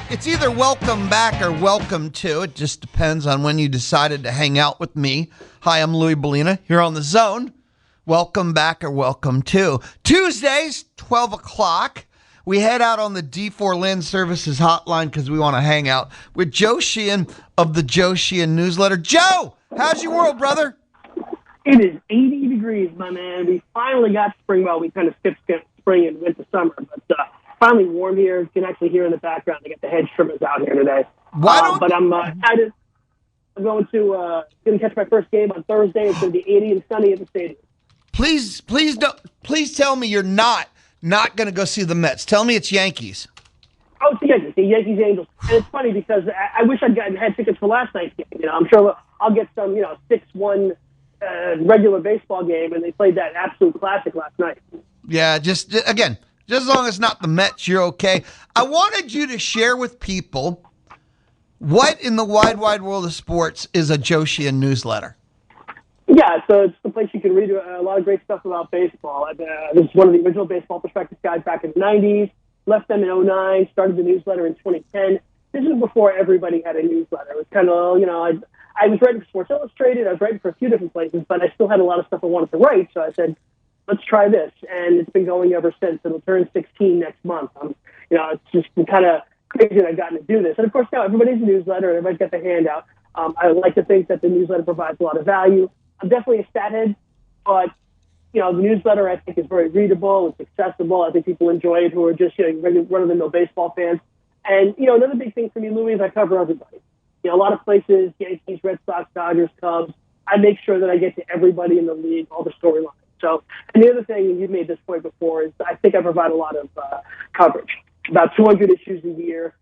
It's either welcome back or welcome to. It just depends on when you decided to hang out with me. Hi, I'm Louie Bellina here on The Zone. Welcome back or welcome to. Tuesdays, 12 o'clock. We head out on the D4 Land Services hotline because we want to hang out with Joe Sheehan of the Joe Sheehan newsletter. Joe, how's your world, brother? It is 80 degrees, my man. We finally got spring. Well, we kind of skipped spring and went to summer, but finally warm here. You can actually hear in the background. I get the hedge trimmers out here today. But I'm excited. I'm going to catch my first game on Thursday. It's going to be 80 and sunny at the stadium. Please tell me you're not going to go see the Mets. Tell me it's Yankees. Oh, it's the Yankees. The Yankees Angels. And it's funny because I wish I'd had tickets for last night's game. You know, I'm sure I'll get some 6-1 regular baseball game, and they played that absolute classic last night. Yeah, just as long as it's not the Mets, you're okay. I wanted you to share with people what in the wide world of sports is a Joe Sheehan newsletter. Yeah, so it's the place you can read a lot of great stuff about baseball. This is one of the original Baseball Prospectus guys back in the 90s, left them in 2009, started the newsletter in 2010. This is before everybody had a newsletter. It was kind of, I was writing for Sports Illustrated, I was writing for a few different places, but I still had a lot of stuff I wanted to write, so I said, let's try this, and it's been going ever since. It'll turn 16 next month. It's just been kind of crazy that I've gotten to do this. And, of course, now everybody's a newsletter, and everybody's got the handout. I like to think that the newsletter provides a lot of value. I'm definitely a stat head, but, the newsletter, I think, is very readable. It's accessible. I think people enjoy it who are just, run-of-the-mill baseball fans. And, another big thing for me, Louie, is I cover everybody. A lot of places, Yankees, Red Sox, Dodgers, Cubs, I make sure that I get to everybody in the league, all the storylines. So, and the other thing, and you've made this point before, is I think I provide a lot of coverage. About 200 issues a year.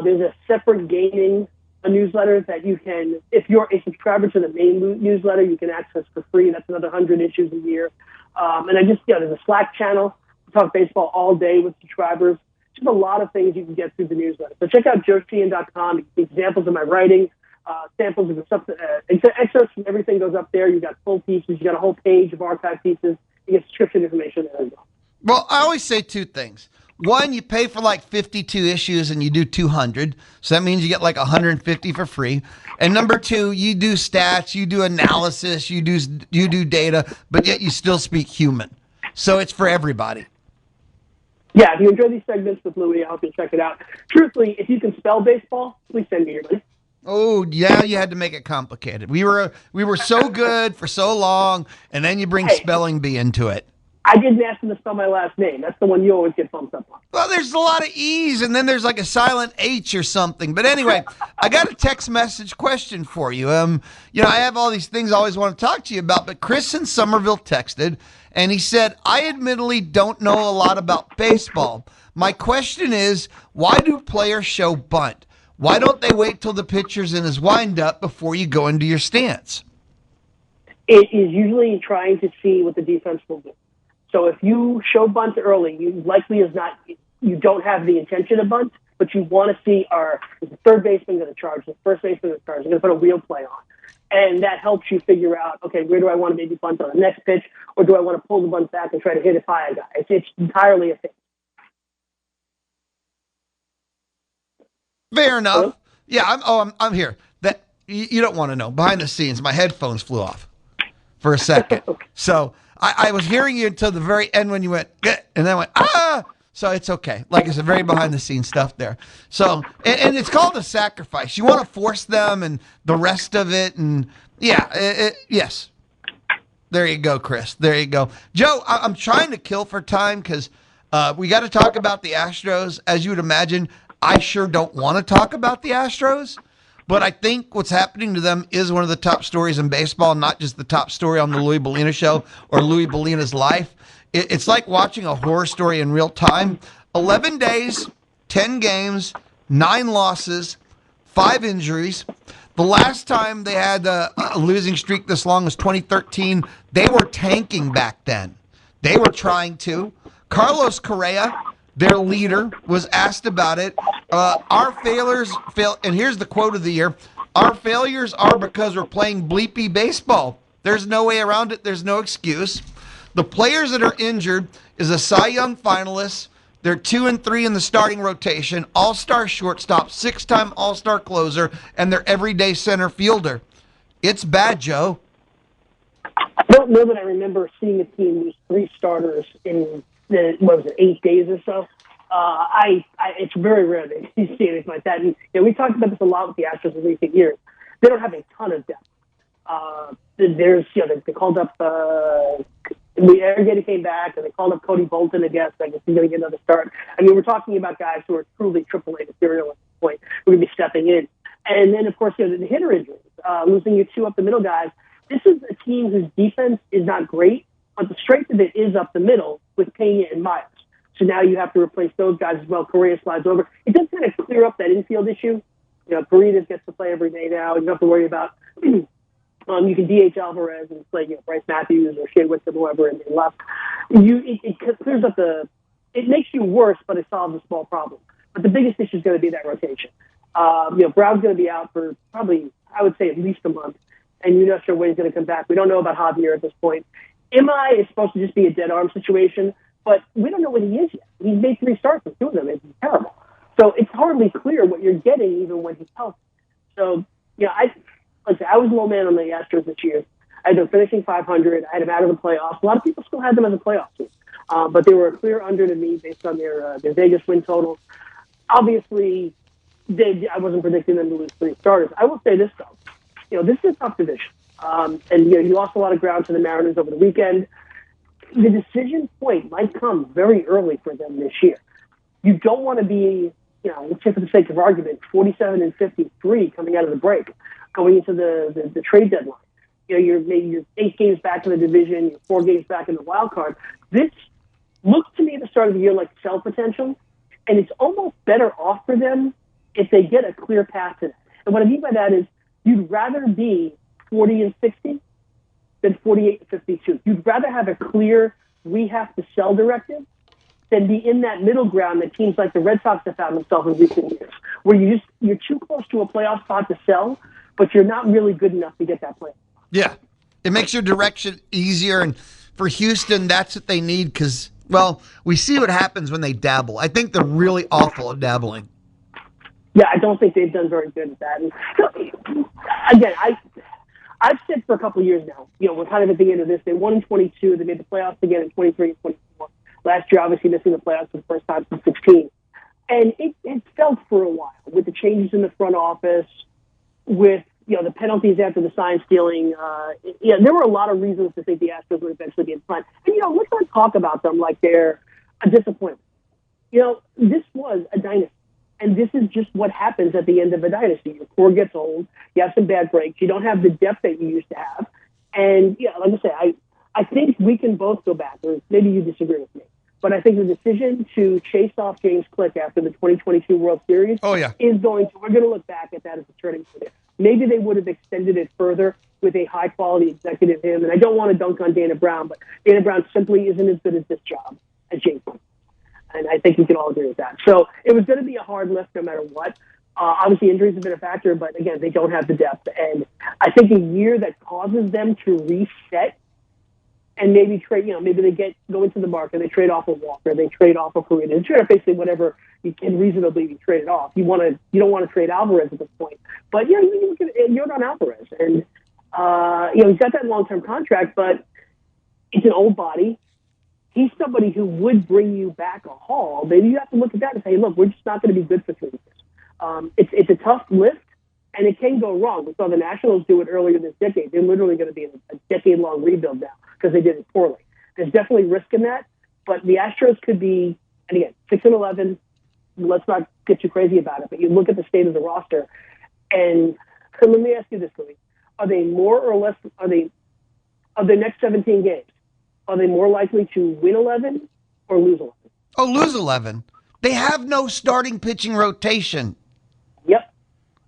There's a separate gaming newsletter that you can, if you're a subscriber to the main newsletter, you can access for free. That's another 100 issues a year. And there's a Slack channel. We talk baseball all day with subscribers. Just a lot of things you can get through the newsletter. So check out joesheehan.com. Examples of my writing, samples of the stuff, excerpts from everything goes up there. You got full pieces. You got a whole page of archive pieces. You get subscription information there as well. Well, I always say two things. One, you pay for like 52 issues and you do 200. So that means you get like 150 for free. And number two, you do stats, you do analysis, you do data, but yet you still speak human. So it's for everybody. Yeah, if you enjoy these segments with Louie, I hope you'll check it out. Truthfully, if you can spell baseball, please send me your money. Oh, yeah, you had to make it complicated. We were so good for so long, and then you bring spelling bee into it. I didn't ask him to spell my last name. That's the one you always get bumped up on. Well, there's a lot of E's, and then there's like a silent H or something. But anyway, I got a text message question for you. I have all these things I always want to talk to you about, but Chris in Somerville texted, and he said, I admittedly don't know a lot about baseball. My question is, why do players show bunt? Why don't they wait till the pitcher's in his windup before you go into your stance? It is usually trying to see what the defense will do. So if you show bunt early, you don't have the intention to bunt, but you want to see is the third baseman going to charge, the first baseman going to charge, they're going to put a wheel play on. And that helps you figure out, okay, where do I want to maybe bunt on the next pitch, or do I want to pull the bunt back and try to hit it by a guy? It's entirely a thing. Fair enough. Hello? Yeah, I'm here. That you don't want to know. Behind the scenes, my headphones flew off for a second. Okay. So I was hearing you until the very end when you went, and then I went, ah! So it's okay. Like it's a very behind the scenes stuff there. So, and it's called a sacrifice. You want to force them and the rest of it. And yes. There you go, Chris. There you go. Joe, I'm trying to kill for time because we got to talk about the Astros. As you would imagine, I sure don't want to talk about the Astros. But I think what's happening to them is one of the top stories in baseball, not just the top story on the Louie Bellina show or Louie Bellina's life. It's like watching a horror story in real time. 11 days, 10 games, 9 losses, 5 injuries. The last time they had a losing streak this long was 2013. They were tanking back then. They were trying to. Carlos Correa, their leader, was asked about it. Our failures fail, and here's the quote of the year: "Our failures are because we're playing bleepy baseball. There's no way around it. There's no excuse. The players that are injured is a Cy Young finalist, They're 2 and 3 in the starting rotation, all-star shortstop, 6-time all-star closer, and their everyday center fielder. It's bad, Joe. I don't know that I remember seeing a team lose 3 starters in, 8 days or so. It's very rare that you see anything like that. And we talked about this a lot with the Astros in recent years. They don't have a ton of depth. They called up Arrogate came back, and they called up Cody Bolton, I guess. I guess he's going to get another start. I mean, we're talking about guys who are truly AAA material at this point. We're going to be stepping in. And then, of course, the hitter injuries, losing your 2 up the middle guys. This is a team whose defense is not great, but the strength of it is up the middle with Pena and Myers. So now you have to replace those guys as well. Correa slides over. It does kind of clear up that infield issue. Paredes gets to play every day now. You don't have to worry about you can DH Alvarez and play Bryce Matthews or Shea Whitson, whoever in left. It clears up it makes you worse, but it solves a small problem. But the biggest issue is going to be that rotation. Brown's going to be out for probably, I would say, at least a month. And you're not sure when he's going to come back. We don't know about Javier at this point. MI is supposed to just be a dead arm situation, but we don't know what he is yet. He's made 3 starts with 2 of them. It's terrible. So it's hardly clear what you're getting even when he's healthy. So, I was low man on the Astros this year. I had them finishing 500. I had them out of the playoffs. A lot of people still had them as a playoff team. But they were a clear under to me based on their Vegas win total. Obviously, I wasn't predicting them to lose 3 starters. I will say this, though. This is a tough division. You lost a lot of ground to the Mariners over the weekend. The decision point might come very early for them this year. You don't want to be, let's say for the sake of argument, 47 and 53 coming out of the break, going into the trade deadline. You're 8 games back in the division, you're 4 games back in the wild card. This looks to me at the start of the year like sell potential, and it's almost better off for them if they get a clear path to that. And what I mean by that is, you'd rather be 40 and 60 than 48 and 52. You'd rather have a clear, we have to sell directive than be in that middle ground that teams like the Red Sox have found themselves in recent years, where you're too close to a playoff spot to sell, but you're not really good enough to get that playoff. Yeah. It makes your direction easier. And for Houston, that's what they need because, we see what happens when they dabble. I think they're really awful at dabbling. Yeah, I don't think they've done very good at that. And, again, I've said for a couple of years now, we're kind of at the end of this. They won in 22. They made the playoffs again in 23 and 24. Last year, obviously, missing the playoffs for the first time since 16. And it felt for a while with the changes in the front office, with, the penalties after the sign stealing. There were a lot of reasons to think the Astros would eventually be in front. And, let's not talk about them like they're a disappointment. This was a dynasty. And this is just what happens at the end of a dynasty. Your core gets old. You have some bad breaks. You don't have the depth that you used to have. And, like I say, I think we can both go back, or maybe you disagree with me. But I think the decision to chase off James Click after the 2022 World Series we're going to look back at that as a turning point. Maybe they would have extended it further with a high-quality executive him. And I don't want to dunk on Dana Brown, but Dana Brown simply isn't as good at this job as James Click. And I think we can all agree with that. So it was going to be a hard lift no matter what. Obviously, injuries have been a factor, but again, they don't have the depth. And I think a year that causes them to reset and maybe trade, maybe they go into the market, they trade off a Walker, they trade off a Paredes, they trade off basically whatever you can reasonably be traded off. You don't want to trade Alvarez at this point, but you look at Yordan Alvarez, and he's got that long-term contract, but it's an old body. He's somebody who would bring you back a haul. Maybe you have to look at that and say, look, we're just not going to be good for 3 years. It's a tough lift, and it can go wrong. We saw the Nationals do it earlier this decade. They're literally going to be in a decade-long rebuild now because they did it poorly. There's definitely risk in that, but the Astros could be, and again, 6-11. Let's not get too crazy about it, but you look at the state of the roster, and let me ask you this, Louie. Are they more or less, of the next 17 games, are they more likely to win 11 or lose 11? Oh, lose 11. They have no starting pitching rotation. Yep.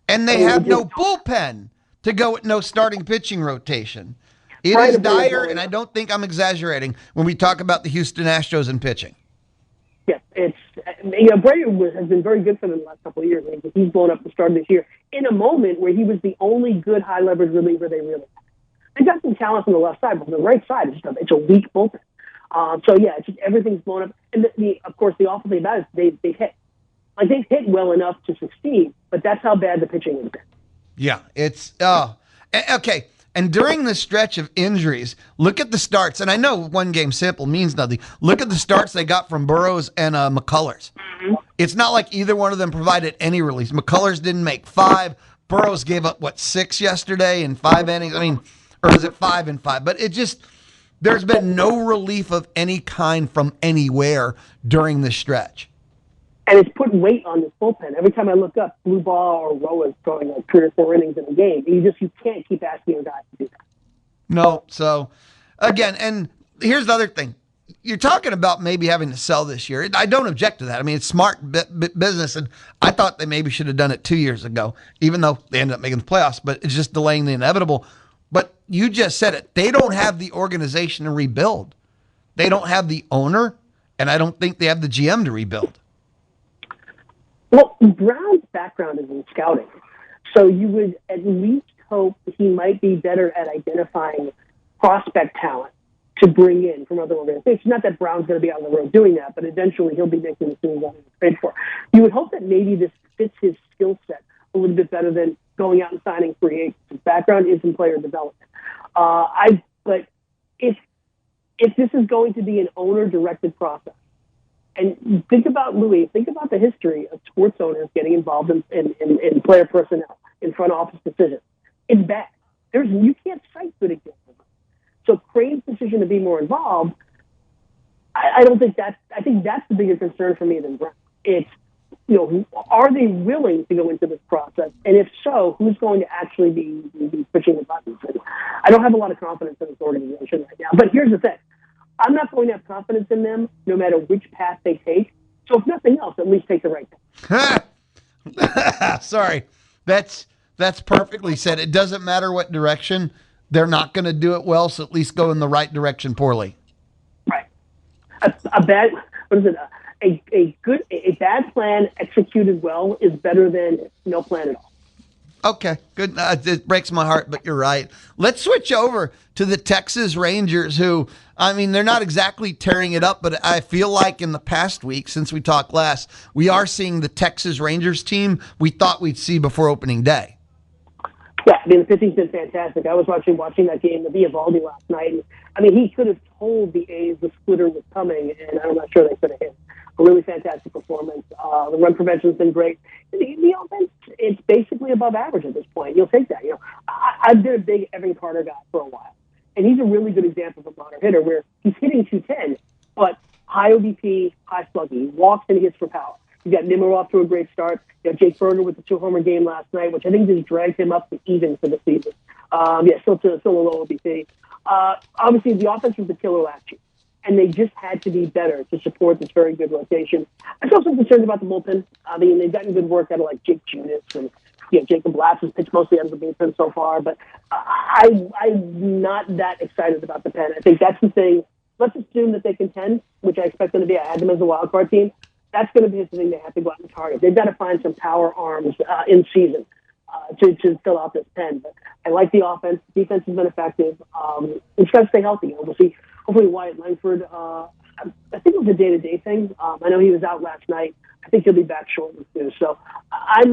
And they have no bullpen to go with no starting pitching rotation. It is dire, and I don't think I'm exaggerating when we talk about the Houston Astros and pitching. Yeah, Brady has been very good for them the last couple of years. I mean, he's blown up the start of this year in a moment where he was the only good high-leverage reliever they really had. They got some talent on the left side, but on the right side, it's a weak bullpen. So yeah, it's just everything's blown up. And of course, the awful thing about it is they've hit. Like they've hit well enough to succeed, but that's how bad the pitching has been. Yeah, it's okay. And during the stretch of injuries, look at the starts. And I know one game sample means nothing. Look at the starts they got from Burrows and McCullers. Mm-hmm. It's not like either one of them provided any release. McCullers didn't make 5. Burrows gave up 6 yesterday in 5 innings. I mean, or was it 5 and 5? But it just there's been no relief of any kind from anywhere during the stretch. And it's put weight on this bullpen. Every time I look up, Blue Ball or Roa's throwing 3 or 4 innings in a game. You can't keep asking your guys to do that. No. So, again, and here's the other thing. You're talking about maybe having to sell this year. I don't object to that. I mean, it's smart business, and I thought they maybe should have done it 2 years ago, even though they ended up making the playoffs, but it's just delaying the inevitable. But you just said it. They don't have the organization to rebuild. They don't have the owner, and I don't think they have the GM to rebuild. Well, Brown's background is in scouting, so you would at least hope he might be better at identifying prospect talent to bring in from other organizations. Not that Brown's going to be on the road doing that, but eventually he'll be making decisions on who to trade for. You would hope that maybe this fits his skill set a little bit better than going out and signing free agents. His background is in player development. But if this is going to be an owner-directed process, and think about Louie, think about the history of sports owners getting involved in player personnel, in front office decisions. It's bad. You can't cite good examples. So Crane's decision to be more involved, I think that's the bigger concern for me than Brown. It's, are they willing to go into this process? And if so, who's going to actually be pushing the buttons? And I don't have a lot of confidence in this organization right now. But here's the thing. I'm not going to have confidence in them no matter which path they take. So if nothing else, at least take the right path. Sorry. That's perfectly said. It doesn't matter what direction. They're not going to do it well, so at least go in the right direction poorly. Right. A bad plan executed well is better than no plan at all. Okay, good. It breaks my heart, but you're right. Let's switch over to the Texas Rangers, who, I mean, they're not exactly tearing it up, but I feel like in the past week, since we talked last, we are seeing the Texas Rangers team we thought we'd see before opening day. Yeah, I mean, the pitching's been fantastic. I was watching that game with Eovaldi last night. And, I mean, he could have told the A's the splitter was coming, and I'm not sure they could have hit. A really fantastic performance. The run prevention's been great. The offense, it's basically above average at this point. You'll take that. I've been a big Evan Carter guy for a while, and he's a really good example of a modern hitter where he's hitting 210, but high OBP, high slugging. He walks and he hits for power. You got Nimmer off to a great start. You got Jake Berger with the 2-homer game last night, which I think just dragged him up to even for the season. Still a low OBP. Obviously, the offense was the killer last year, and they just had to be better to support this very good rotation. I'm also concerned about the bullpen. I mean, they've gotten good work out of Jake Junis and Jacob Blatz has pitched mostly out of the bullpen so far, but I'm not that excited about the pen. I think that's the thing. Let's assume that they contend, which I expect them to be. I had them as a wild card team. That's going to be the thing they have to go out and target. They've got to find some power arms in season to fill out this pen. But I like the offense. Defense has been effective. It's got to stay healthy. We'll see. Hopefully Wyatt Langford, I think it was a day-to-day thing. I know he was out last night. I think he'll be back shortly too. So I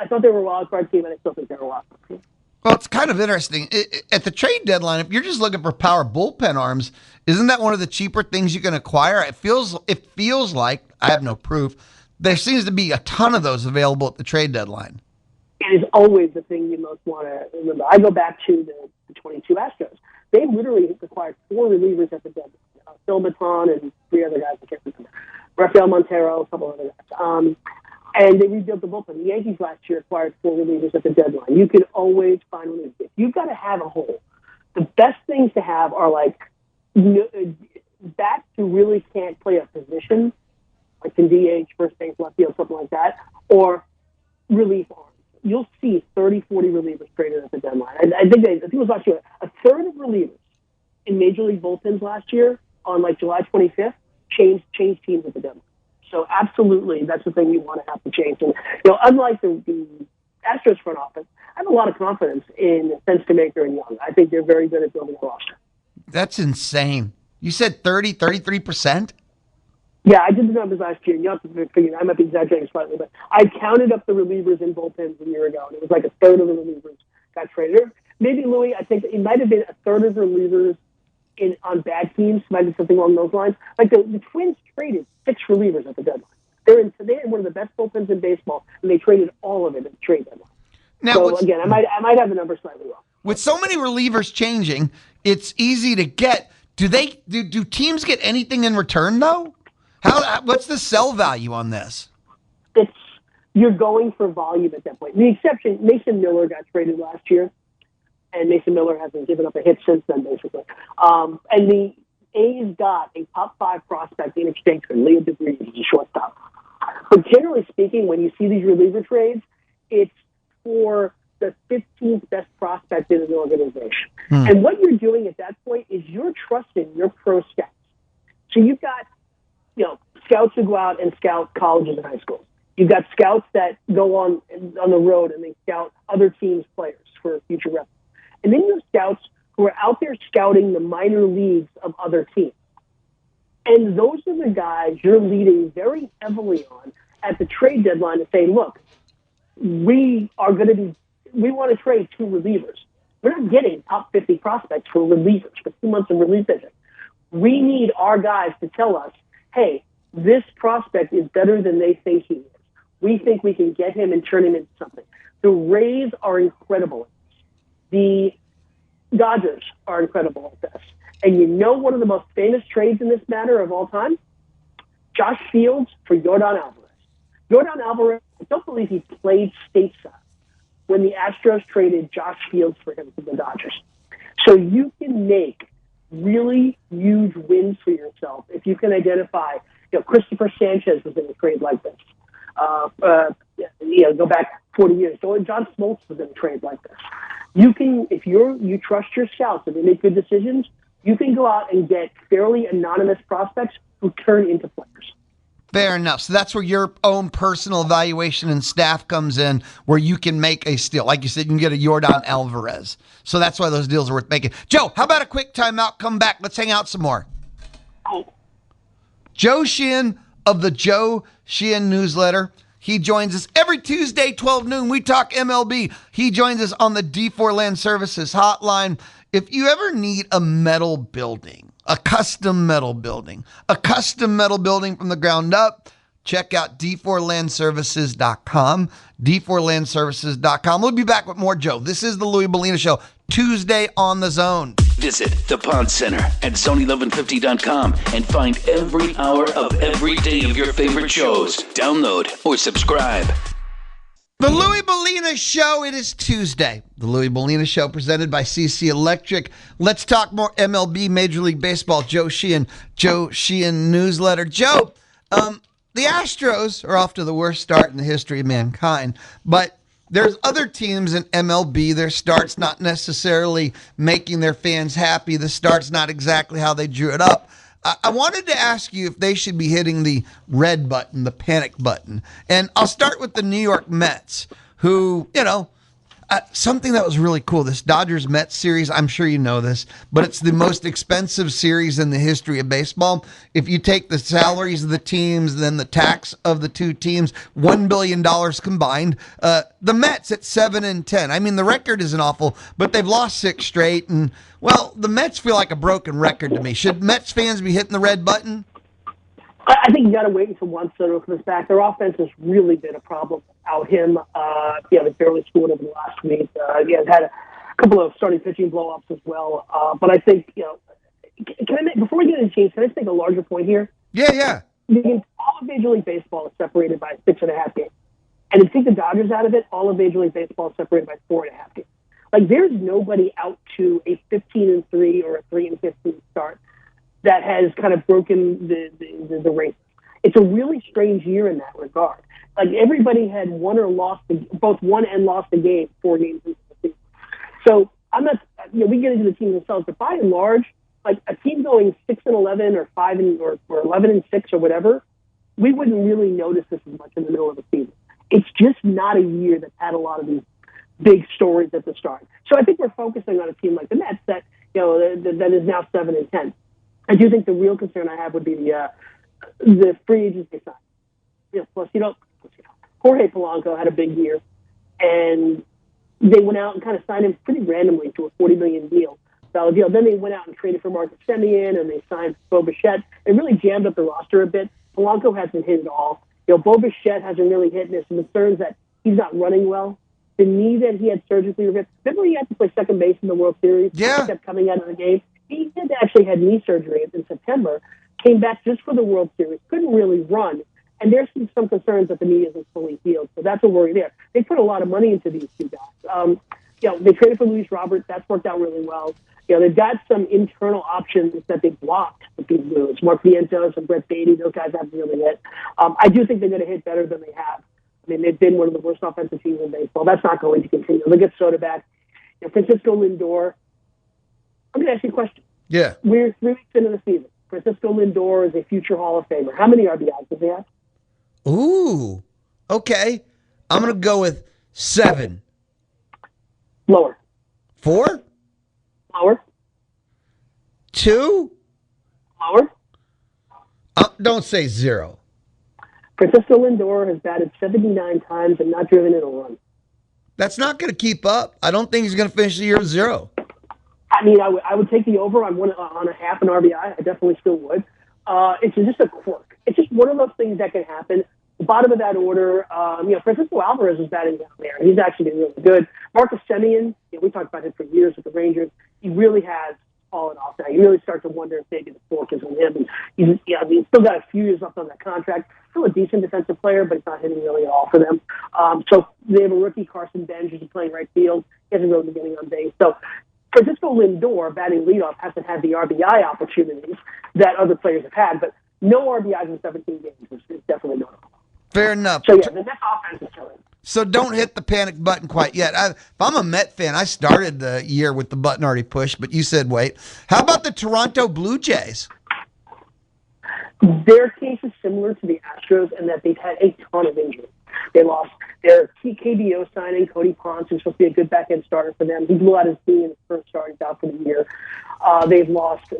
thought they were a wild card team, and I still think they're a wild card team. Well, it's kind of interesting. At the trade deadline, if you're just looking for power bullpen arms, isn't that one of the cheaper things you can acquire? It feels like, I have no proof, there seems to be a ton of those available at the trade deadline. It is always the thing you most want to remember. I go back to the 22 Astros. They literally acquired 4 relievers at the deadline. Phil Maton and 3 other guys, I can't remember. Rafael Montero, a couple other guys. And they rebuilt the bullpen. The Yankees last year acquired 4 relievers at the deadline. You can always find relievers. If you've got to have a hole, the best things to have are bats who really can't play a position, like can DH, first base, left field, something like that, or relief arms. You'll see 30, 40 relievers traded at the deadline. I think it was last year. A third of relievers in Major League bullpens last year on July 25th changed teams at the deadline. So absolutely, that's the thing you want to have to change. And unlike the Astros front office, I have a lot of confidence in Fenstermaker and Young. I think they're very good at building a roster. That's insane. You said 33%? Yeah, I did the numbers last year. You have to figure. I might be exaggerating slightly, but I counted up the relievers in bullpens a year ago, and it was like a third of the relievers got traded. Maybe Louie, I think it might have been a third of the relievers on bad teams. Might be something along those lines. Like the Twins traded 6 relievers at the deadline. They had one of the best bullpens in baseball, and they traded all of it at the trade deadline. Now, so again, I might have the numbers slightly wrong. With so many relievers changing, it's easy to get. Do teams get anything in return though? What's the sell value on this? You're going for volume at that point. The exception, Mason Miller got traded last year, and Mason Miller hasn't given up a hit since then, basically. And the A's got a top 5 prospect in exchange for Leo DeBree, who's a shortstop. But generally speaking, when you see these reliever trades, it's for the 15th best prospect in an organization. And what you're doing at that point is you're trusting your pro scouts. So you've got scouts who go out and scout colleges and high schools. You've got scouts that go on the road and they scout other teams' players for future reference. And then you have scouts who are out there scouting the minor leagues of other teams. And those are the guys you're leading very heavily on at the trade deadline to say, look, we want to trade 2 relievers. We're not getting top 50 prospects for relievers for 2 months of relief pitching. We need our guys to tell us, hey, this prospect is better than they think he is. We think we can get him and turn him into something. The Rays are incredible. The Dodgers are incredible at this. And one of the most famous trades in this matter of all time? Josh Fields for Yordan Alvarez. Yordan Alvarez, I don't believe he played stateside when the Astros traded Josh Fields for him from the Dodgers. So you can make really huge wins for yourself if you can identify, Christopher Sanchez was in a trade like this. Go back 40 years. So John Smoltz was in a trade like this. You can, if you trust your scouts and they make good decisions, you can go out and get fairly anonymous prospects who turn into players. Fair enough. So that's where your own personal evaluation and staff comes in, where you can make a steal. Like you said, you can get a Yordan Alvarez. So that's why those deals are worth making. Joe, how about a quick timeout? Come back. Let's hang out some more. Oh. Joe Sheehan of the Joe Sheehan newsletter. He joins us every Tuesday, 12 noon. We talk MLB. He joins us on the D4 Land Services hotline. If you ever need a metal building, a custom metal building from the ground up, check out d4landservices.com, d4landservices.com. We'll be back with more Joe. This is the Louie Bellina Show, Tuesday on the Zone. Visit the Pod Center at zone1150.com and find every hour of every day of your favorite shows. Download or subscribe. The Louie Bellina Show, it is Tuesday. The Louie Bellina Show presented by CC Electric. Let's talk more MLB, Major League Baseball. Joe Sheehan newsletter. Joe, the Astros are off to the worst start in the history of mankind, but there's other teams in MLB, their start's not necessarily making their fans happy. The start's not exactly how they drew it up. I wanted to ask you if they should be hitting the red button, the panic button. And I'll start with the New York Mets, who, something that was really cool, this Dodgers-Mets series, I'm sure you know this, but it's the most expensive series in the history of baseball. If you take the salaries of the teams, then the tax of the two teams, $1 billion combined. The Mets at 7-10. I mean, the record isn't awful, but they've lost 6 straight. And, well, the Mets feel like a broken record to me. Should Mets fans be hitting the red button? I think you got to wait until Juan Soto comes back. Their offense has really been a problem without him. They barely scored over the last week. Has had a couple of starting pitching blow-ups as well. But I think, before we get into teams, can I just make a larger point here? Yeah. All of Major League Baseball is separated by 6.5 games. And to take the Dodgers out of it, all of Major League Baseball is separated by 4.5 games. Like, there's nobody out to a 15-3 or a 3-15 start that has kind of broken the race. It's a really strange year in that regard. Like, everybody had both won and lost a game 4 games into the season. So I'm not, we get into the teams themselves, but by and large, like a team going 6-11 or 11-6 or whatever, we wouldn't really notice this as much in the middle of the season. It's just not a year that's had a lot of these big stories at the start. So I think we're focusing on a team like the Mets that is now 7-10. I do think the real concern I have would be the free agents they signed. Plus, Jorge Polanco had a big year, and they went out and kind of signed him pretty randomly to a $40 million deal. Then they went out and traded for Marcus Semien, and they signed Bo Bichette. It really jammed up the roster a bit. Polanco hasn't hit at all. Bo Bichette hasn't really hit, and there's some concerns that he's not running well. The knee that he had surgically repaired. Remember he had to play second base in the World Series? Yeah. He kept coming out of the game. He did actually had knee surgery in September, came back just for the World Series, couldn't really run. And there's some concerns that the knee isn't fully healed. So that's a worry there. They put a lot of money into these two guys. They traded for Luis Robert. That's worked out really well. They've got some internal options that they've blocked with these moves. Mark Vientos and Brett Beatty, those guys haven't really hit. I do think they're going to hit better than they have. I mean, they've been one of the worst offensive teams in baseball. That's not going to continue. They'll get Soto back. Francisco Lindor. I'm going to ask you a question. Yeah. We're 3 weeks into the season. Francisco Lindor is a future Hall of Famer. How many RBIs does he have? Ooh. Okay. I'm going to go with 7. Lower. 4? Lower. 2? Lower. Don't say 0. Francisco Lindor has batted 79 times and not driven in a run. That's not going to keep up. I don't think he's going to finish the year with 0. I mean, I would take the over on a half an RBI. I definitely still would. It's just a quirk. It's just one of those things that can happen. The bottom of that order, Francisco Alvarez is batting down there. He's actually been really good. Marcus Semien, we talked about him for years with the Rangers. He really has fallen off now. You really start to wonder if maybe the fork is on him. And he's still got a few years left on that contract. Still a decent defensive player, but he's not hitting really at all for them. So they have a rookie, Carson Benj, who's playing right field. He hasn't really been getting on base. So Francisco Lindor, batting leadoff, hasn't had the RBI opportunities that other players have had, but no RBIs in 17 games is definitely notable. Fair enough. So, the next offense is killing. So don't hit the panic button quite yet. If I'm a Met fan, I started the year with the button already pushed, but you said wait. How about the Toronto Blue Jays? Their case is similar to the Astros in that they've had a ton of injuries. They lost their KBO signing, Cody Ponce, who's supposed to be a good back-end starter for them. He blew out his knee in his first start. He's out for the year. They've lost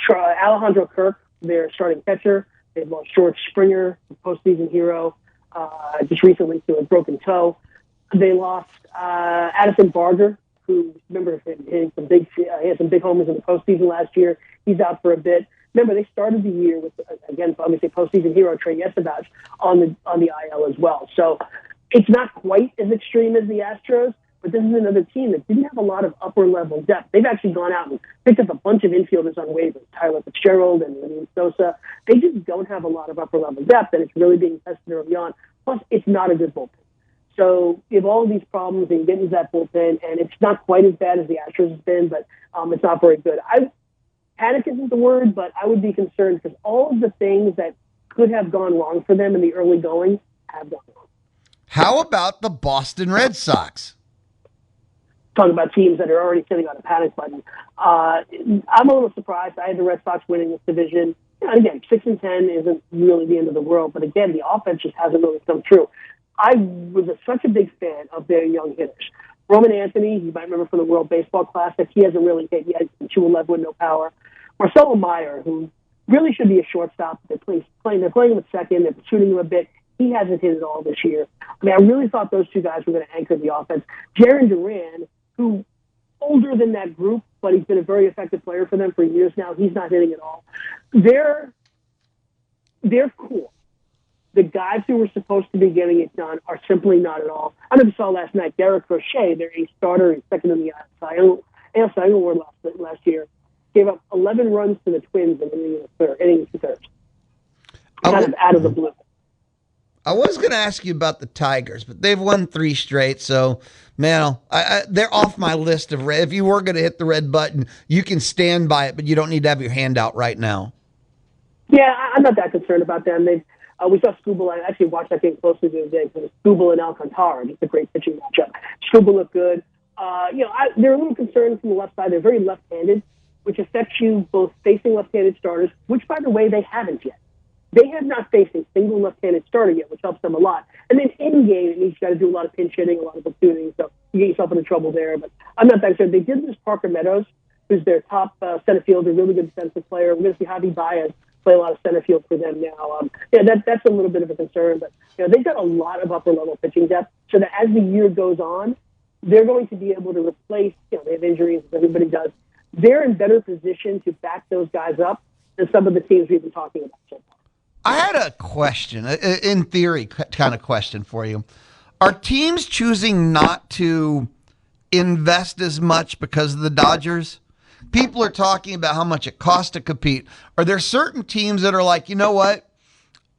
Alejandro Kirk, their starting catcher. They've lost George Springer, the postseason hero, just recently to a broken toe. They lost Addison Barger, who, remember, he had some big homers in the postseason last year. He's out for a bit. Remember, they started the year with, again, obviously postseason hero Trey Yesavage on the IL as well. So it's not quite as extreme as the Astros, but this is another team that didn't have a lot of upper-level depth. They've actually gone out and picked up a bunch of infielders on waivers, Tyler Fitzgerald and Lenny Sosa. They just don't have a lot of upper-level depth, and it's really being tested early on. Plus, it's not a good bullpen. So you have all of these problems, and you get into that bullpen, and it's not quite as bad as the Astros has been, but it's not very good. Panic isn't the word, but I would be concerned because all of the things that could have gone wrong for them in the early going have gone wrong. How about the Boston Red Sox? Talking about teams that are already sitting on a panic button. I'm a little surprised. I had the Red Sox winning this division. And again, 6-10 isn't really the end of the world, but again, the offense just hasn't really come true. I was such a big fan of their young hitters. Roman Anthony, you might remember from the World Baseball Classic, he hasn't really hit yet. 211 with no power. Marcelo Meyer, who really should be a shortstop, they're playing him at second, they're shooting him a bit. He hasn't hit at all this year. I mean, I really thought those two guys were going to anchor the offense. Jarren Duran, who older than that group, but he's been a very effective player for them for years now. He's not hitting at all. They're cool. The guys who were supposed to be getting it done are simply not at all. I know you saw last night, Derek Crochet, their ace starter, he's second in the AL Cy Young Award last year, gave up 11 runs to the Twins in the inning and 2/3. Kind of out of the blue. I was going to ask you about the Tigers, but they've won 3 straight, so, man, they're off my list of red. If you were going to hit the red button, you can stand by it, but you don't need to have your hand out right now. Yeah, I'm not that concerned about them. We saw Skubal. I actually watched that game closely the other day. It was Skubal and Alcantara. Just a great pitching matchup. Skubal looked good. They're a little concerned from the left side. They're very left-handed, which affects you both facing left-handed starters, which, by the way, they haven't yet. They have not faced a single left-handed starter yet, which helps them a lot. And then in-game, it means you got to do a lot of pinch hitting, a lot of platooning, so you get yourself into trouble there. But I'm not that sure. They did lose Parker Meadows, who's their top center fielder, really good defensive player. We're going to see Javi Baez play a lot of center field for them now. That's a little bit of a concern, but they've got a lot of upper level pitching depth, so that as the year goes on, they're going to be able to replace. They have injuries, as everybody does. They're in better position to back those guys up than some of the teams we've been talking about so far. I had a question, in theory, kind of question for you. Are teams choosing not to invest as much because of the Dodgers? People are talking about how much it costs to compete. Are there certain teams that are like, you know what?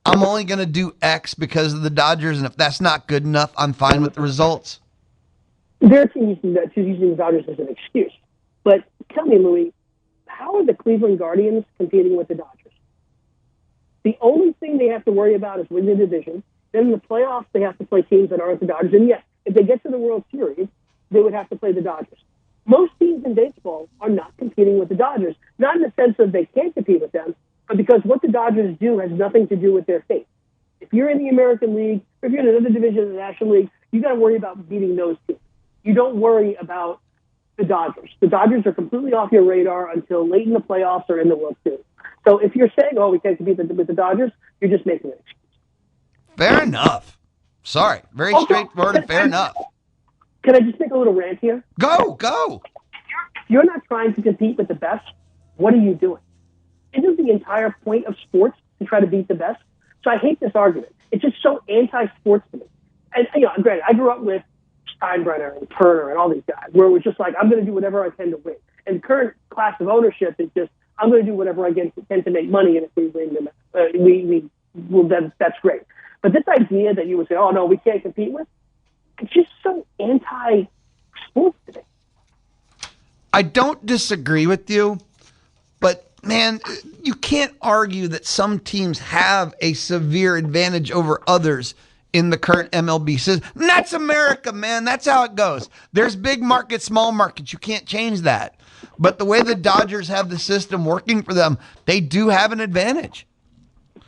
I'm only going to do X because of the Dodgers, and if that's not good enough, I'm fine with the results? There are teams that choose using the Dodgers as an excuse. But tell me, Louie, how are the Cleveland Guardians competing with the Dodgers? The only thing they have to worry about is winning the division. Then in the playoffs, they have to play teams that aren't the Dodgers. And yes, if they get to the World Series, they would have to play the Dodgers. Most teams in baseball are not competing with the Dodgers, not in the sense that they can't compete with them, but because what the Dodgers do has nothing to do with their fate. If you're in the American League, or if you're in another division of the National League, you got to worry about beating those teams. You don't worry about the Dodgers. The Dodgers are completely off your radar until late in the playoffs or in the World Series. So if you're saying, we can't compete with the Dodgers, you're just making an excuse. Fair enough. Sorry. Very straightforward and fair enough. Can I just make a little rant here? Go. If you're not trying to compete with the best, what are you doing? Isn't the entire point of sports to try to beat the best? So I hate this argument. It's just so anti-sports to me. And, granted, I grew up with Steinbrenner and Turner and all these guys, where it was just like, I'm going to do whatever I can to win. And the current class of ownership is just, I'm going to do whatever I can to make money, and if we win, that's great. But this idea that you would say, oh, no, we can't compete with, it's just so anti-sports to me. I don't disagree with you, but, man, you can't argue that some teams have a severe advantage over others in the current MLB system. And that's America, man. That's how it goes. There's big markets, small markets. You can't change that. But the way the Dodgers have the system working for them, they do have an advantage.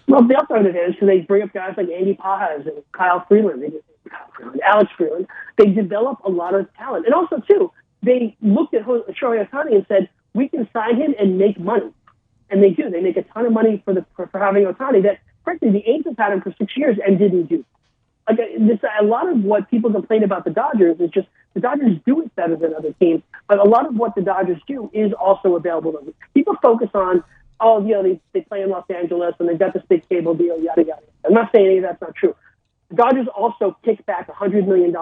Well, they also have an advantage because they bring up guys like Andy Paz and Alex Freeland. They develop a lot of talent. And also, too, they looked at Shohei Ohtani and said, we can sign him and make money. And they do. They make a ton of money for having Ohtani that, frankly, the Angels had him for 6 years and didn't do. A lot of what people complain about the Dodgers is just the Dodgers do it better than other teams, but a lot of what the Dodgers do is also available to them. People focus on, they play in Los Angeles and they've got this big cable deal, yada, yada. I'm not saying any of that's not true. The Dodgers also kicked back $100 million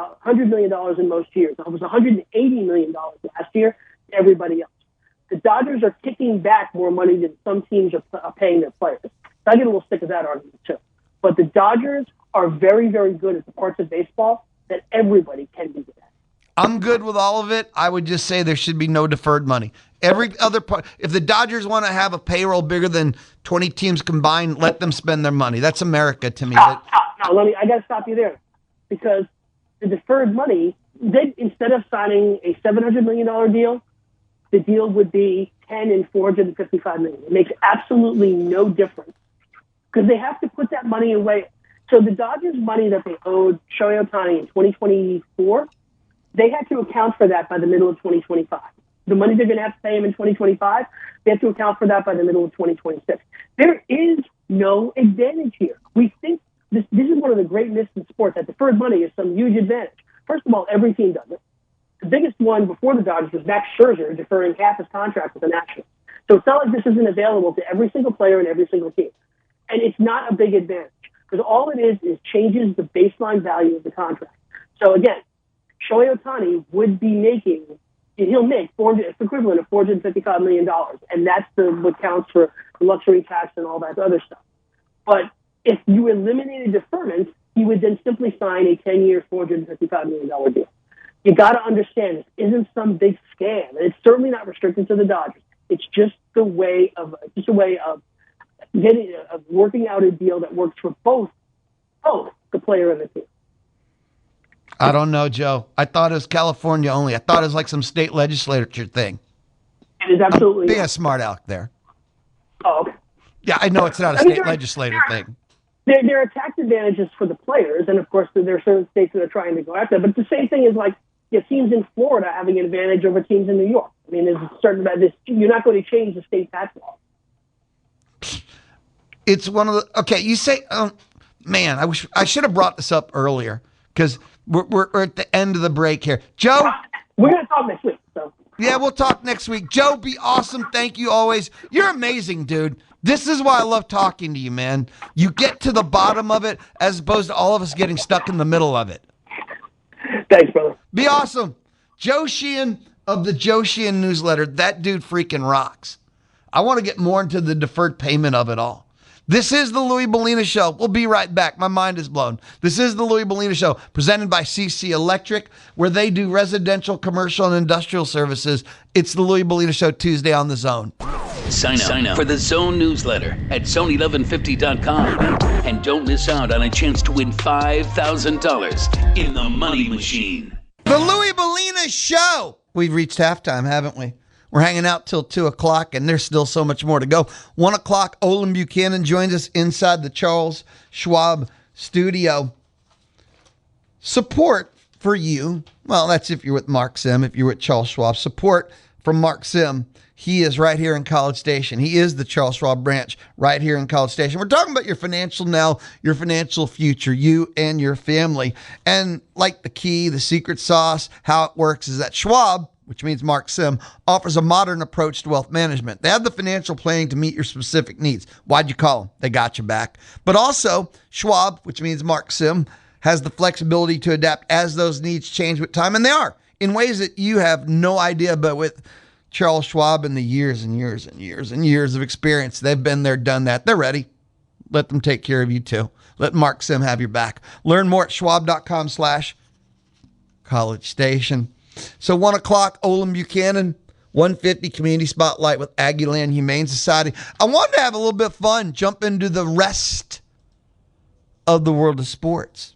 in most years. It was $180 million last year to everybody else. The Dodgers are kicking back more money than some teams are paying their players. So I get a little sick of that argument, too. But the Dodgers are very, very good at the parts of baseball that everybody can be good at. I'm good with all of it. I would just say there should be no deferred money. Every other part, if the Dodgers want to have a payroll bigger than 20 teams combined, let them spend their money. That's America to me. I got to stop you there, because the deferred money, instead of signing a $700 million deal, the deal would be $10 and $455 million. It makes absolutely no difference because they have to put that money away. So the Dodgers' money that they owed Shohei Ohtani in 2024, they had to account for that by the middle of 2025. The money they're going to have to pay him in 2025, they have to account for that by the middle of 2026. There is no advantage here. We think this is one of the great myths in sports, that deferred money is some huge advantage. First of all, every team does it. The biggest one before the Dodgers was Max Scherzer deferring half his contract with the Nationals. So it's not like this isn't available to every single player and every single team. And it's not a big advantage, because all it is changes the baseline value of the contract. So again, Shohei Ohtani would be he'll make it's equivalent of $455 million. And that's what counts for the luxury tax and all that other stuff. But if you eliminated deferment, he would then simply sign a 10-year, $455 million deal. You got to understand, this isn't some big scam, and it's certainly not restricted to the Dodgers. It's just a way of working out a deal that works for both the player and the team. I don't know, Joe. I thought it was California only. I thought it was like some state legislature thing. It is absolutely. Being a smart aleck there. Oh, okay. Yeah, I know it's not a state legislator thing. There are tax advantages for the players, and of course there are certain states that are trying to go after that. But the same thing is like teams in Florida having an advantage over teams in New York. I mean, there's certain this. You're not going to change the state tax law. It's one of the okay. You say, man, I should have brought this up earlier because we're at the end of the break here. Joe, we're going to talk next week. So yeah, we'll talk next week. Joe, be awesome. Thank you always. You're amazing, dude. This is why I love talking to you, man. You get to the bottom of it as opposed to all of us getting stuck in the middle of it. Thanks, brother. Be awesome. Joe Sheehan of the Joe Sheehan newsletter. That dude freaking rocks. I want to get more into the deferred payment of it all. This is the Louie Bellina Show. We'll be right back. My mind is blown. This is the Louie Bellina Show, presented by CC Electric, where they do residential, commercial, and industrial services. It's the Louie Bellina Show Tuesday on The Zone. Sign up for the Zone newsletter at Sony1150.com. And don't miss out on a chance to win $5,000 in the Money Machine. The Louie Bellina Show. We've reached halftime, haven't we? We're hanging out till 2 o'clock, and there's still so much more to go. 1 o'clock, Olin Buchanan joins us inside the Charles Schwab studio. Support for you. Well, that's if you're with Mark Sim, if you're with Charles Schwab. Support from Mark Sim. He is right here in College Station. He is the Charles Schwab branch right here in College Station. We're talking about your financial now, your financial future, you and your family. And like the key, the secret sauce, how it works is that Schwab, which means Mark Sim, offers a modern approach to wealth management. They have the financial planning to meet your specific needs. Why'd you call them? They got you back. But also, Schwab, which means Mark Sim, has the flexibility to adapt as those needs change with time. And they are in ways that you have no idea, but with Charles Schwab and the years and years and years and years of experience, they've been there, done that. They're ready. Let them take care of you too. Let Mark Sim have your back. Learn more at schwab.com/College Station. So 1 o'clock, Olin Buchanan, 150 Community Spotlight with Aggieland Humane Society. I wanted to have a little bit of fun, jump into the rest of the world of sports.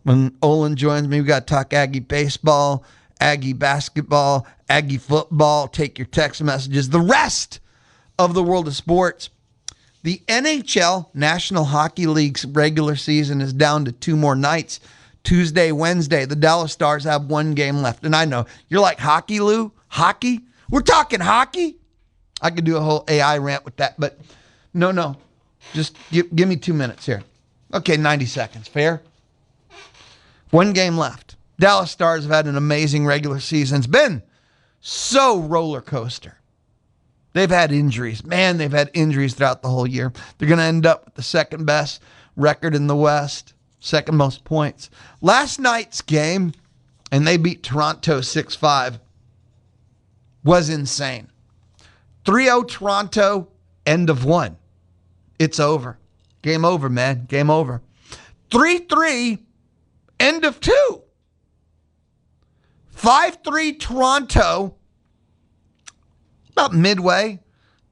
When Olin joins me, we got to talk Aggie baseball, Aggie basketball, Aggie football, take your text messages, the rest of the world of sports. The NHL, National Hockey League's regular season is down to 2 more nights. Tuesday, Wednesday, the Dallas Stars have 1 game left. And I know, you're like, hockey, Lou? Hockey? We're talking hockey? I could do a whole AI rant with that, but no. Just give me 2 minutes here. Okay, 90 seconds. Fair? 1 game left. Dallas Stars have had an amazing regular season. It's been so roller coaster. They've had injuries. Man, they've had injuries throughout the whole year. They're going to end up with the second best record in the West, second most points. Last night's game, and they beat Toronto 6-5, was insane. 3-0 Toronto, end of 1. It's over. Game over, man. Game over. 3-3, end of 2. 5-3 Toronto, about midway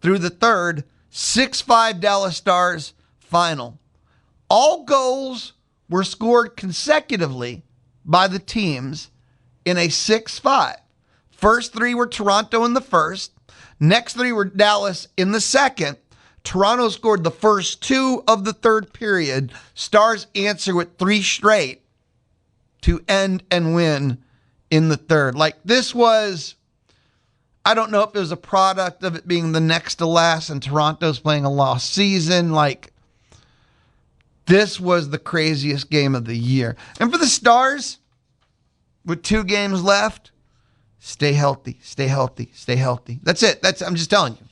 through the third. 6-5 Dallas Stars final. All goals were scored consecutively by the teams in a 6-5. First 3 were Toronto in the first. Next 3 were Dallas in the second. Toronto scored the first 2 of the third period. Stars answer with 3 straight to end and win in the third. Like, this was, I don't know if it was a product of it being the next to last and Toronto's playing a lost season. Like, this was the craziest game of the year. And for the Stars, with 2 games left, stay healthy, stay healthy, stay healthy. That's it. I'm just telling you.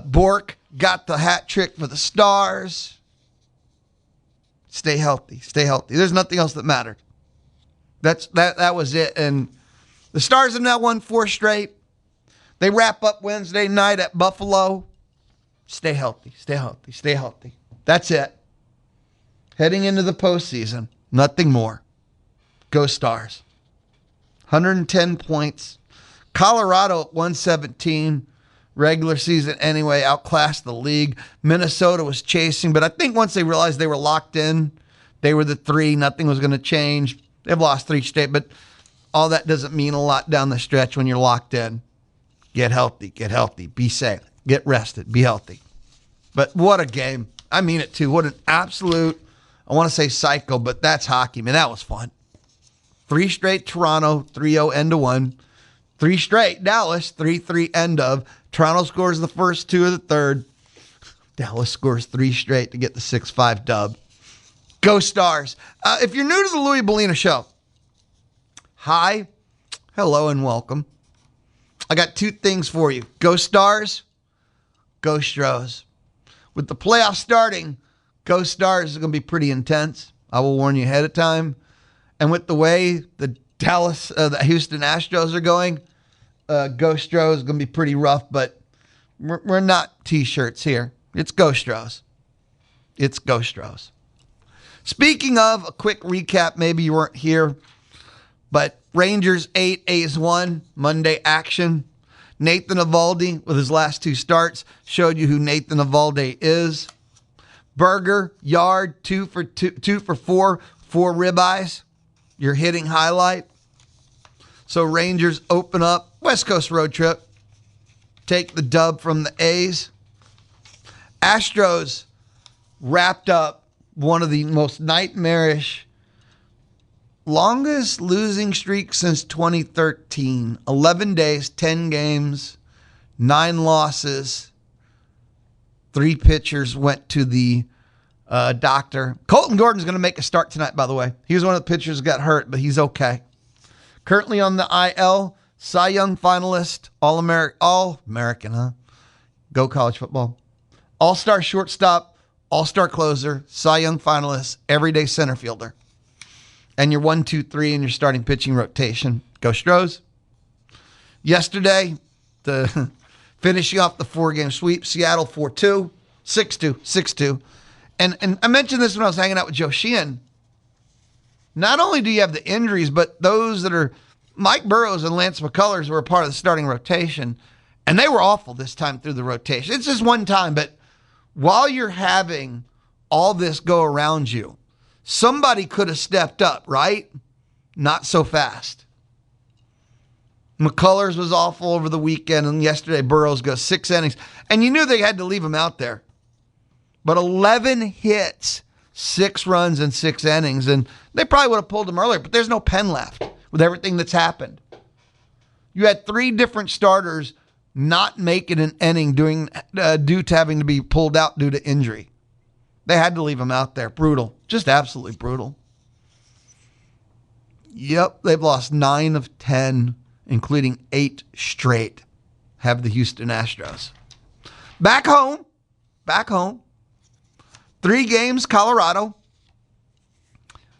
Bork got the hat trick for the Stars. Stay healthy, stay healthy. There's nothing else that mattered. That was it. And the Stars have now won 4 straight. They wrap up Wednesday night at Buffalo. Stay healthy, stay healthy, stay healthy. That's it. Heading into the postseason, nothing more. Go Stars. 110 points. Colorado at 117. Regular season anyway, outclassed the league. Minnesota was chasing, but I think once they realized they were locked in, they were the 3, nothing was going to change. They've lost 3 straight, but all that doesn't mean a lot down the stretch when you're locked in. Get healthy, be safe, get rested, be healthy. But what a game. I mean it too. What an absolute, I want to say psycho, but that's hockey, man. That was fun. 3 straight Toronto, 3-0 end to 1. 3 straight. Dallas, 3-3 end of. Toronto scores the first 2 of the third. Dallas scores 3 straight to get the 6-5 dub. Go Stars. If you're new to the Louie Bellina Show, hi, hello, and welcome. I got 2 things for you. Go Stars, go Stros. With the playoffs starting, go Stars is going to be pretty intense. I will warn you ahead of time. And with the way the Houston Astros are going, go Stros is going to be pretty rough, but we're not T-shirts here. It's go Stros. It's go Stros. Speaking of, a quick recap, maybe you weren't here, but Rangers 8, A's 1, Monday action. Nathan Eovaldi, with his last 2 starts, showed you who Nathan Eovaldi is. Berger, yard, 2 for 4, 4 ribeyes. Your hitting highlight. So Rangers open up West Coast road trip. Take the dub from the A's. Astros wrapped up one of the most nightmarish, longest losing streak since 2013. 11 days, 10 games, 9 losses. 3 pitchers went to the doctor. Colton Gordon's going to make a start tonight, by the way. He was one of the pitchers that got hurt, but he's okay. Currently on the IL, Cy Young finalist, All-American, huh? Go college football. All-star shortstop, all-star closer, Cy Young finalist, everyday center fielder. And your 1, 2, 3 in your starting pitching rotation. Go Stros. Yesterday, finishing off the 4-game sweep, Seattle 4-2, 6-2. And I mentioned this when I was hanging out with Joe Sheehan. Not only do you have the injuries, but those that are Mike Burrows and Lance McCullers were a part of the starting rotation, and they were awful this time through the rotation. It's just one time, but while you're having all this go around you, somebody could have stepped up, right? Not so fast. McCullers was awful over the weekend, and yesterday Burrows goes 6 innings. And you knew they had to leave him out there. But 11 hits, 6 runs in 6 innings, and they probably would have pulled him earlier, but there's no pen left with everything that's happened. You had 3 different starters not making an inning due to having to be pulled out due to injury. They had to leave him out there. Brutal. Just absolutely brutal. Yep, they've lost 9 of 10, including 8 straight, have the Houston Astros. Back home. 3 games, Colorado.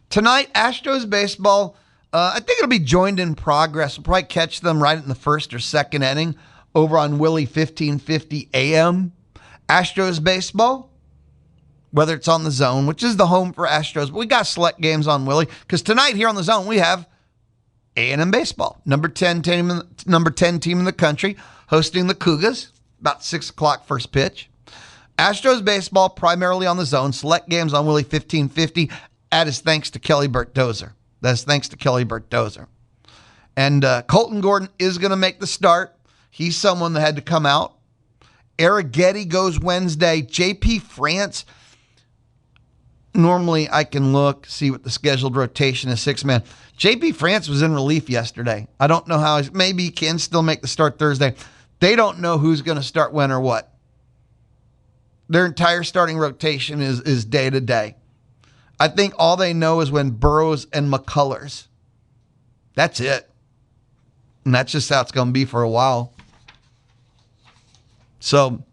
Tonight, Astros baseball, I think it'll be joined in progress. We'll probably catch them right in the 1st or 2nd inning over on Willie 1550 AM. Astros baseball, whether it's on the Zone, which is the home for Astros, but we got select games on Willie, because tonight here on the Zone, we have A&M baseball, number 10 team in the country, hosting the Cougars, about 6 o'clock first pitch. Astros baseball, primarily on the Zone, select games on Willie 1550. That is thanks to Kelly Burt Dozer. And Colton Gordon is going to make the start. He's someone that had to come out. Arrighetti goes Wednesday. JP France, normally I can look, see what the scheduled rotation is, 6-man. JP France was in relief yesterday. I don't know how. Maybe he can still make the start Thursday. They don't know who's going to start when or what. Their entire starting rotation is day to day. I think all they know is when Burrows and McCullers. That's it. And that's just how it's going to be for a while. So,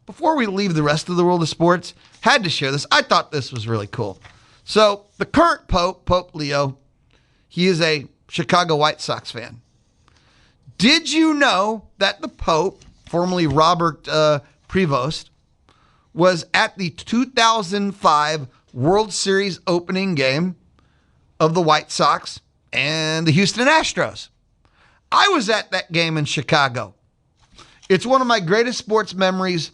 before we leave the rest of the world of sports, had to share this. I thought this was really cool. So, the current Pope, Pope Leo, he is a Chicago White Sox fan. Did you know that the Pope, formerly Robert Prevost, was at the 2005 World Series opening game of the White Sox and the Houston Astros? I was at that game in Chicago. It's one of my greatest sports memories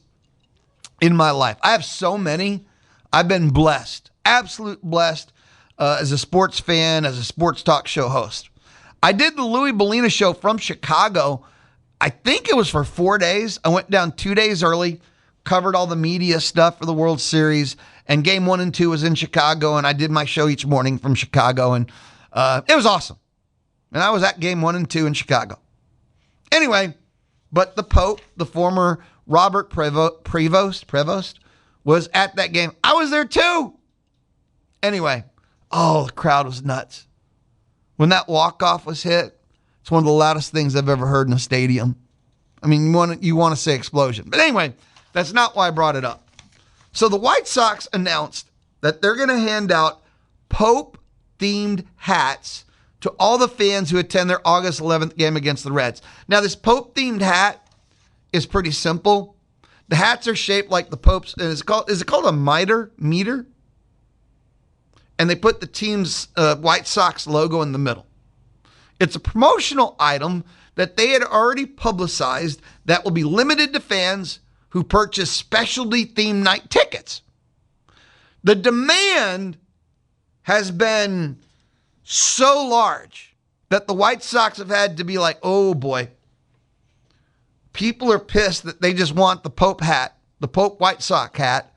in my life. I have so many. I've been blessed, absolute blessed, as a sports fan, as a sports talk show host. I did the Louie Bellina Show from Chicago. I think it was for 4 days. I went down 2 days early, covered all the media stuff for the World Series, and game 1 and 2 was in Chicago, and I did my show each morning from Chicago, and it was awesome. And I was at game 1 and 2 in Chicago. Anyway, but the Pope, the former Robert Prevost, was at that game. I was there too. Anyway, the crowd was nuts. When that walk-off was hit, it's one of the loudest things I've ever heard in a stadium. I mean, you want to say explosion. But anyway, that's not why I brought it up. So the White Sox announced that they're going to hand out Pope-themed hats to all the fans who attend their August 11th game against the Reds. Now, this Pope-themed hat is pretty simple. The hats are shaped like the Pope's, and is it called a meter? And they put the team's White Sox logo in the middle. It's a promotional item that they had already publicized that will be limited to fans who purchase specialty theme night tickets. The demand has been so large that the White Sox have had to be like, oh boy, people are pissed that they just want the Pope hat, the Pope White Sox hat,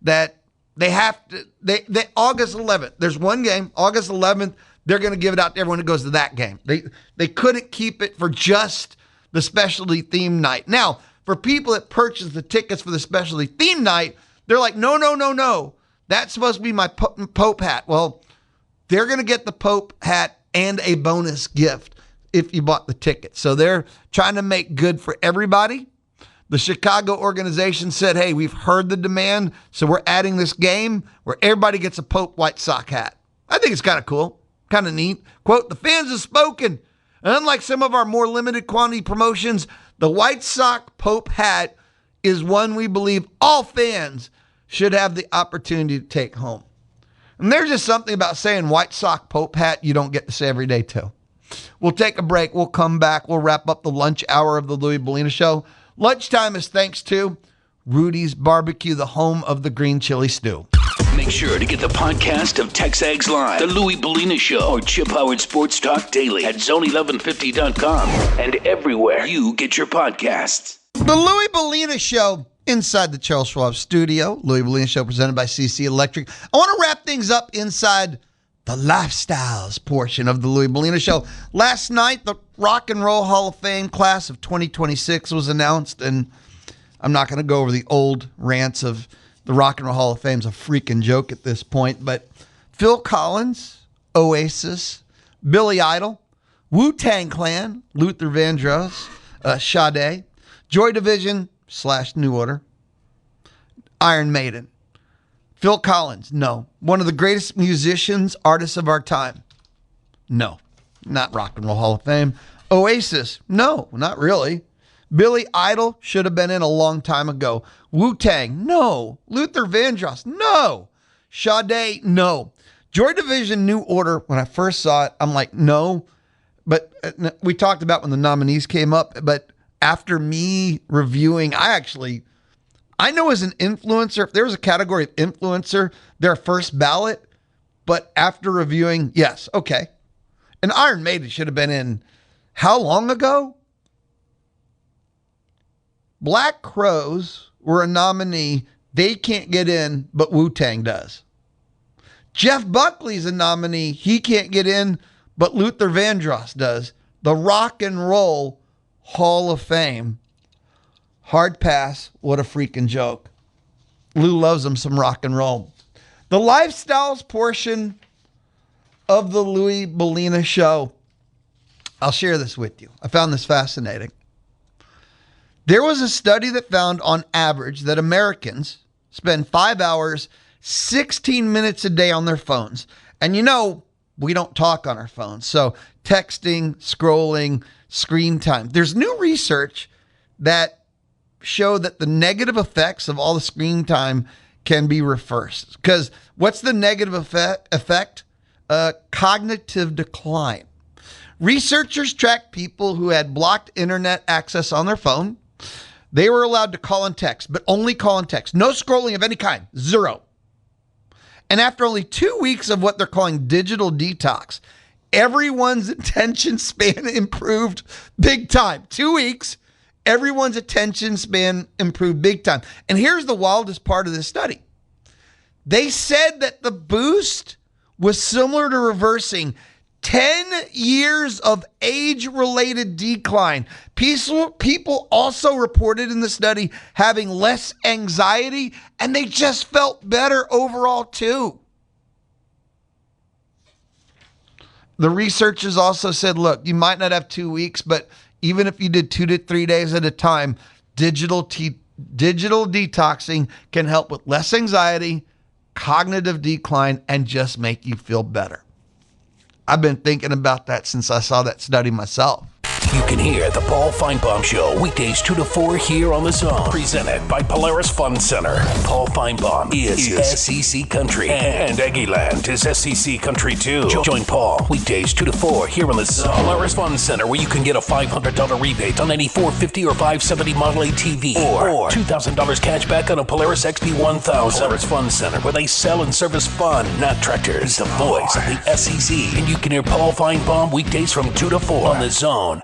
that they have to, they August 11th, there's one game, August 11th, they're going to give it out to everyone who goes to that game. They couldn't keep it for just the specialty theme night. Now, for people that purchase the tickets for the specialty theme night, they're like, no. That's supposed to be my Pope hat. Well, they're going to get the Pope hat and a bonus gift if you bought the ticket. So they're trying to make good for everybody. The Chicago organization said, hey, we've heard the demand, so we're adding this game where everybody gets a Pope White Sox hat. I think it's kind of cool, kind of neat. Quote, the fans have spoken. And unlike some of our more limited quantity promotions, the White Sox Pope hat is one we believe all fans should have the opportunity to take home. And there's just something about saying White Sox Pope hat you don't get to say every day too. We'll take a break. We'll come back. We'll wrap up the lunch hour of the Louie Bellina Show. Lunchtime is thanks to Rudy's Barbecue, the home of the green chili stew. Make sure to get the podcast of TexAgs Live, the Louie Bellina Show, or Chip Howard Sports Talk Daily at zone1150.com and everywhere you get your podcasts. The Louie Bellina Show inside the Charles Schwab studio. Louie Bellina Show presented by CC Electric. I want to wrap things up inside the lifestyles portion of the Louie Bellina Show. Last night, the Rock and Roll Hall of Fame class of 2026 was announced, and I'm not going to go over the old rants of the Rock and Roll Hall of Fame's a freaking joke at this point, but Phil Collins, Oasis, Billy Idol, Wu-Tang Clan, Luther Vandross, Sade, Joy Division / New Order, Iron Maiden. Phil Collins, no. One of the greatest musicians, artists of our time. No, not Rock and Roll Hall of Fame. Oasis, no, not really. Billy Idol should have been in a long time ago. Wu-Tang, no. Luther Vandross, no. Sade, no. Joy Division, New Order, when I first saw it, I'm like, no. But we talked about when the nominees came up, but after me reviewing, I know as an influencer, if there was a category of influencer, their first ballot, but after reviewing, yes, okay. And Iron Maiden should have been in how long ago? Black Crowes were a nominee. They can't get in, but Wu-Tang does. Jeff Buckley's a nominee. He can't get in, but Luther Vandross does. The Rock and Roll Hall of Fame. Hard pass. What a freaking joke. Lou loves him some rock and roll. The lifestyles portion of the Louie Bellina Show. I'll share this with you. I found this fascinating. There was a study that found on average that Americans spend 5 hours, 16 minutes a day on their phones. And you know, we don't talk on our phones. So texting, scrolling, screen time. There's new research that show that the negative effects of all the screen time can be reversed. Because what's the negative effect? Cognitive decline. Researchers tracked people who had blocked internet access on their phone. They were allowed to call and text, but only call and text. No scrolling of any kind. 0. And after only 2 weeks of what they're calling digital detox, everyone's attention span improved big time. 2 weeks, everyone's attention span improved big time. And here's the wildest part of this study. They said that the boost was similar to reversing 10 years of age-related decline. People also reported in the study having less anxiety, and they just felt better overall too. The researchers also said, look, you might not have 2 weeks, but even if you did 2 to 3 days at a time, digital detoxing can help with less anxiety, cognitive decline, and just make you feel better. I've been thinking about that since I saw that study myself. You can hear the Paul Feinbaum Show weekdays 2 to 4 here on The Zone. Presented by Polaris Fund Center. Paul Feinbaum is SEC Country. And Aggieland is SEC Country too. Join Paul weekdays 2 to 4 here on The Zone. Polaris Fund Center, where you can get a $500 rebate on any 450 or 570 Model A TV. Or $2,000 cash back on a Polaris XP1000. Polaris Fund Center, where they sell and service fun, not tractors. The voice of the SEC. And you can hear Paul Feinbaum weekdays from 2 to 4 on The Zone.